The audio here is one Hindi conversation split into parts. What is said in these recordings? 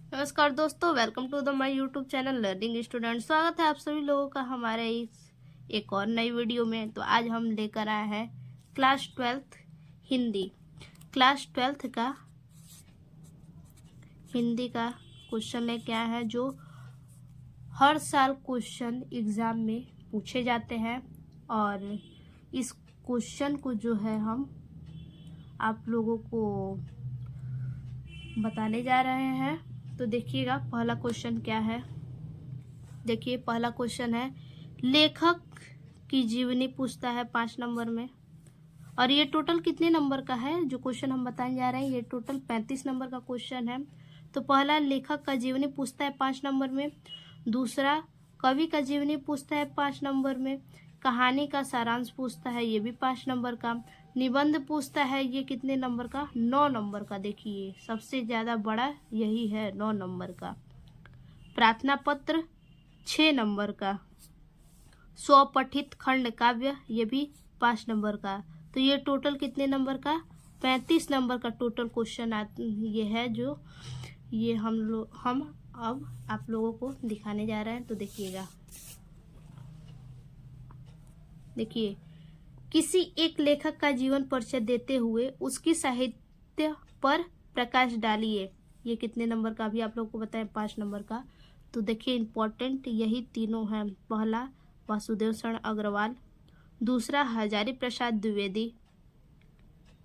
नमस्कार दोस्तों, welcome to the my YouTube channel learning student. स्वागत है आप सभी लोगों का हमारे इस एक और नई वीडियो में। तो आज हम लेकर आए हैं class 12th Hindi. Class 12th का हिंदी का क्वेश्चन लेके आए हैं जो हर साल क्वेश्चन एग्जाम में पूछे जाते हैं। और इस क्वेश्चन को जो है हम आप लोगों को बताने जा रहे हैं। तो देखिएगा पहला क्वेश्चन क्या है। देखिए पहला क्वेश्चन है, लेखक की जीवनी पूछता है 5 नंबर में। और ये टोटल कितने नंबर का है जो क्वेश्चन हम बताने जा रहे हैं, ये टोटल 35 नंबर का क्वेश्चन है। तो पहला लेखक का जीवनी पूछता है 5 नंबर में, दूसरा कवि का जीवनी पूछता है 5 नंबर में, कहानी का सारांश पूछता है ये भी 5 नंबर का, निबंध पूछता है ये कितने नंबर का, 9 नंबर का। देखिए सबसे ज़्यादा बड़ा यही है 9 नंबर का। प्रार्थना पत्र 6 नंबर का, स्वपठित खंड काव्य ये भी 5 नंबर का। तो ये टोटल कितने नंबर का, 35 नंबर का टोटल क्वेश्चन ये है जो ये हम अब आप लोगों को दिखाने जा रहे हैं। तो देखिएगा, देखिए किसी एक लेखक का जीवन परिचय देते हुए उसकी साहित्य पर प्रकाश डालिए। ये कितने नंबर का भी आप लोगों को बताएं, 5 नंबर का। तो देखिए इम्पोर्टेंट यही तीनों हैं। पहला वासुदेव शरण अग्रवाल, दूसरा हजारी प्रसाद द्विवेदी,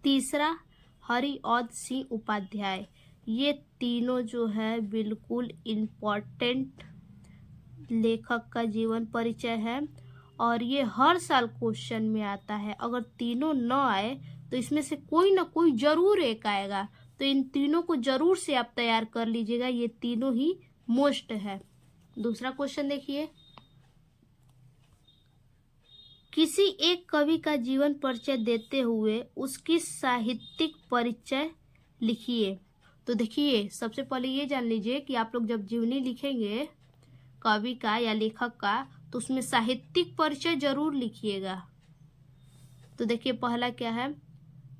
तीसरा हरिऔध सिंह उपाध्याय। ये तीनों जो है बिल्कुल इम्पोर्टेंट लेखक का जीवन परिचय है और ये हर साल क्वेश्चन में आता है। अगर तीनों न आए तो इसमें से कोई ना कोई जरूर एक आएगा। तो इन तीनों को जरूर से आप तैयार कर लीजिएगा, ये तीनों ही मोस्ट है। दूसरा क्वेश्चन देखिए, किसी एक कवि का जीवन परिचय देते हुए उसकी साहित्यिक परिचय लिखिए। तो देखिए सबसे पहले ये जान लीजिए कि आप लोग जब जीवनी लिखेंगे कवि का या लेखक का तो उसमें साहित्यिक परिचय जरूर लिखिएगा। तो देखिए पहला क्या है,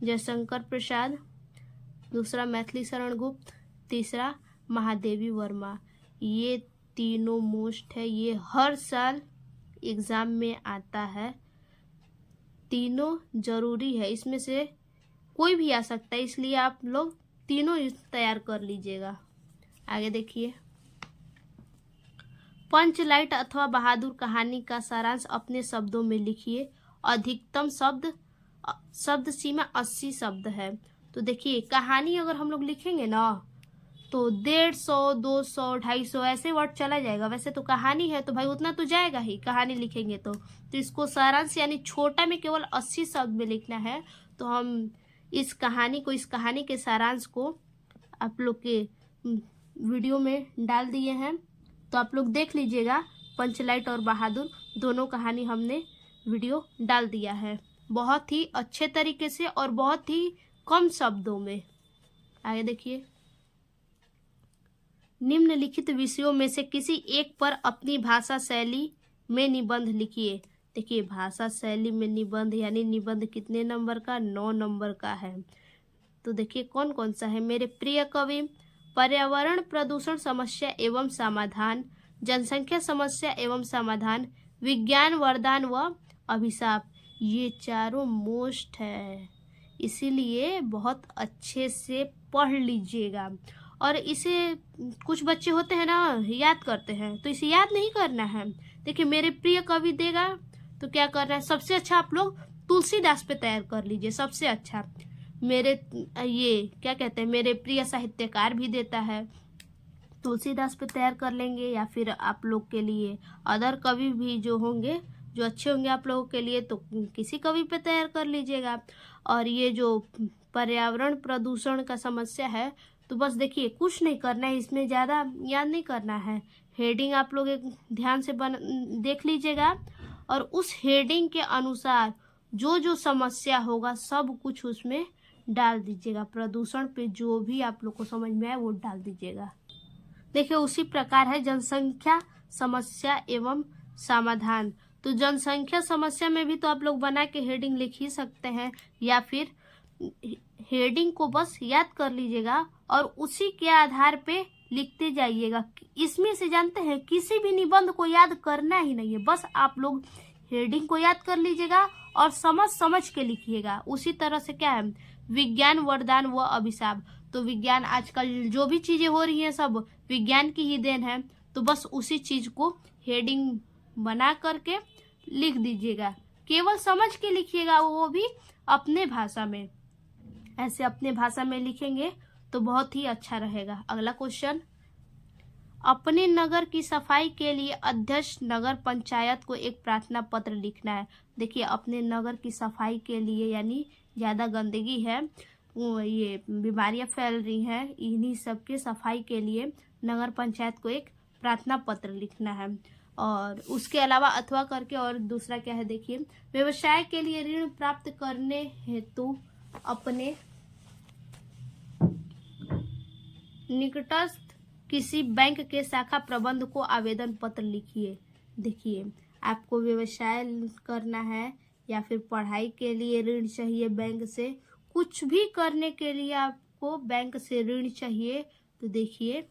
जयशंकर प्रसाद, दूसरा मैथिली शरण गुप्त, तीसरा महादेवी वर्मा। ये तीनों मोस्ट है, ये हर साल एग्जाम में आता है। तीनों जरूरी है, इसमें से कोई भी आ सकता है, इसलिए आप लोग तीनों तैयार कर लीजिएगा। आगे देखिए, पंचलाइट अथवा बहादुर कहानी का सारांश अपने शब्दों में लिखिए। अधिकतम शब्द सीमा 80 शब्द है। तो देखिए कहानी अगर हम लोग लिखेंगे ना तो 150, 200, 250 ऐसे वर्ड चला जाएगा। वैसे तो कहानी है तो भाई उतना तो जाएगा ही, कहानी लिखेंगे तो इसको सारांश यानी छोटा में केवल 80 शब्द में लिखना है। तो हम इस कहानी के सारांश को आप लोग के वीडियो में डाल दिए हैं, तो आप लोग देख लीजिएगा। पंचलाइट और बहादुर दोनों कहानी हमने वीडियो डाल दिया है, बहुत ही अच्छे तरीके से और बहुत ही कम शब्दों में। आगे देखिए, निम्नलिखित विषयों में से किसी एक पर अपनी भाषा शैली में निबंध लिखिए। देखिए भाषा शैली में निबंध यानी निबंध कितने नंबर का, 9 नंबर का है। तो देखिए कौन कौन सा है, मेरे प्रिय कवि, पर्यावरण प्रदूषण समस्या एवं समाधान, जनसंख्या समस्या एवं समाधान, विज्ञान वरदान व अभिशाप। ये चारों मोस्ट है, इसीलिए बहुत अच्छे से पढ़ लीजिएगा। और इसे कुछ बच्चे होते हैं ना याद करते हैं, तो इसे याद नहीं करना है। देखिए मेरे प्रिय कवि देगा तो क्या करना है, सबसे अच्छा आप लोग तुलसीदास पे तैयार कर लीजिए, सबसे अच्छा। मेरे ये क्या कहते हैं, मेरे प्रिय साहित्यकार भी देता है, तुलसीदास पे तैयार कर लेंगे। या फिर आप लोग के लिए अदर कवि भी जो होंगे, जो अच्छे होंगे आप लोगों के लिए, तो किसी कवि पे तैयार कर लीजिएगा। और ये जो पर्यावरण प्रदूषण का समस्या है तो बस देखिए कुछ नहीं करना है, इसमें ज़्यादा याद नहीं करना है। हेडिंग आप लोग एक ध्यान से देख लीजिएगा और उस हेडिंग के अनुसार जो जो समस्या होगा सब कुछ उसमें डाल दीजिएगा। प्रदूषण पे जो भी आप लोग को समझ में आए वो डाल दीजिएगा। देखिए उसी प्रकार है जनसंख्या समस्या एवं समाधान। तो जनसंख्या समस्या में भी तो आप लोग बना के हेडिंग लिख ही सकते हैं, या फिर हेडिंग को बस याद कर लीजिएगा और उसी के आधार पे लिखते जाइएगा। इसमें से जानते हैं किसी भी निबंध को याद करना ही नहीं है, बस आप लोग हेडिंग को याद कर लीजिएगा और समझ समझ के लिखिएगा। उसी तरह से क्या है, विज्ञान वरदान व अभिशाप, तो विज्ञान आजकल जो भी चीजें हो रही हैं सब विज्ञान की ही देन है, तो बस उसी चीज को हेडिंग बना करके लिख दीजिएगा। केवल समझ के लिखिएगा, वो भी अपने भाषा में। ऐसे अपने भाषा में लिखेंगे तो बहुत ही अच्छा रहेगा। अगला क्वेश्चन, अपने नगर की सफाई के लिए अध्यक्ष नगर पंचायत को एक प्रार्थना पत्र लिखना है। देखिए अपने नगर की सफाई के लिए, यानी ज़्यादा गंदगी है, ये बीमारियां फैल रही हैं, इन्हीं सब के सफाई के लिए नगर पंचायत को एक प्रार्थना पत्र लिखना है। और उसके अलावा अथवा करके, और दूसरा क्या है देखिए, व्यवसाय के लिए ऋण प्राप्त करने हेतु अपने निकटस्थ किसी बैंक के शाखा प्रबंध को आवेदन पत्र लिखिए। देखिए आपको व्यवसाय करना है या फिर पढ़ाई के लिए ऋण चाहिए बैंक से, कुछ भी करने के लिए आपको बैंक से ऋण चाहिए, तो देखिए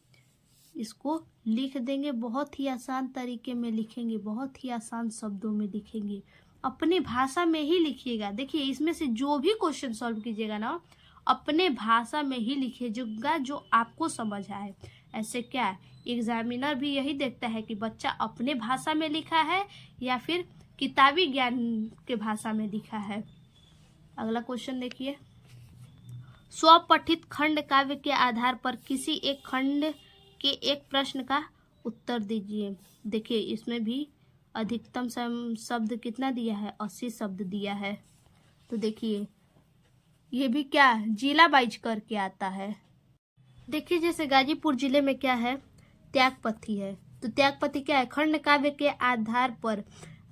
इसको लिख देंगे। बहुत ही आसान तरीके में लिखेंगे, बहुत ही आसान शब्दों में लिखेंगे, अपने भाषा में ही लिखिएगा। देखिए इसमें से जो भी क्वेश्चन सॉल्व कीजिएगा ना, अपने भाषा में ही लिखिएगा जो आपको समझ आए। ऐसे क्या एग्जामिनर भी यही देखता है कि बच्चा अपने भाषा में लिखा है या फिर किताबी ज्ञान के भाषा में लिखा है। अगला क्वेश्चन देखिए, स्वपठित खंड काव्य के आधार पर किसी एक खंड के एक प्रश्न का उत्तर दीजिए। देखिए इसमें भी अधिकतम शब्द कितना दिया है, 80 शब्द दिया है। तो देखिए ये भी क्या जिला वाइज करके आता है। देखिए जैसे गाजीपुर जिले में क्या है, त्यागपथी है, तो त्यागपथी क्या है, खंड काव्य के आधार पर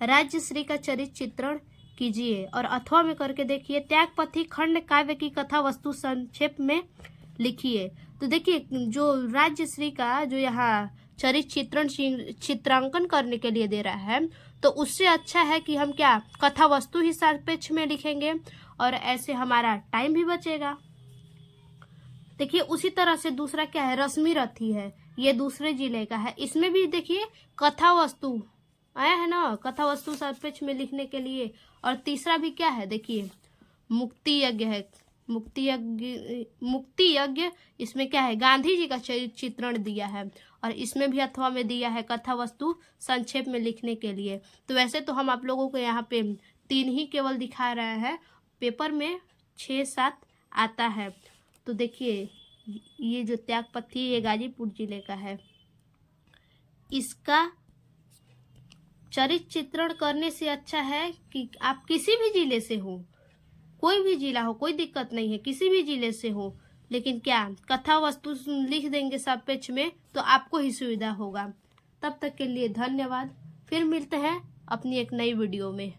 राज्यश्री का चरित्र चित्रण कीजिए। और अथवा में करके देखिए, त्यागपथी खंड काव्य की कथा वस्तु संक्षेप में लिखिए। तो देखिए जो राज्यश्री का जो यहाँ चरित्र चित्रण चित्रांकन करने के लिए दे रहा है, तो उससे अच्छा है कि हम क्या कथा वस्तु ही सापेक्ष में लिखेंगे, और ऐसे हमारा टाइम भी बचेगा। देखिए उसी तरह से दूसरा क्या है, रश्मि रथी है, ये दूसरे जिले का है। इसमें भी देखिए कथा वस्तु आया है ना, कथा वस्तु सापेक्ष में लिखने के लिए। और तीसरा भी क्या है देखिए, मुक्ति यज्ञ है, मुक्ति यज्ञ, इसमें क्या है गांधी जी का चित्रण दिया है, और इसमें भी अथवा में दिया है कथा वस्तु संक्षेप में लिखने के लिए। तो वैसे तो हम आप लोगों को यहाँ पे 3 ही केवल दिखा रहे हैं, पेपर में 6-7 आता है। तो देखिए ये जो त्यागपथी ये गाजीपुर जिले का है, इसका चरित्र चित्रण करने से अच्छा है कि आप किसी भी जिले से हो, कोई भी जिला हो, कोई दिक्कत नहीं है, किसी भी जिले से हो, लेकिन क्या कथा वस्तु लिख देंगे सापेक्ष में, तो आपको ही सुविधा होगा। तब तक के लिए धन्यवाद, फिर मिलते हैं अपनी एक नई वीडियो में।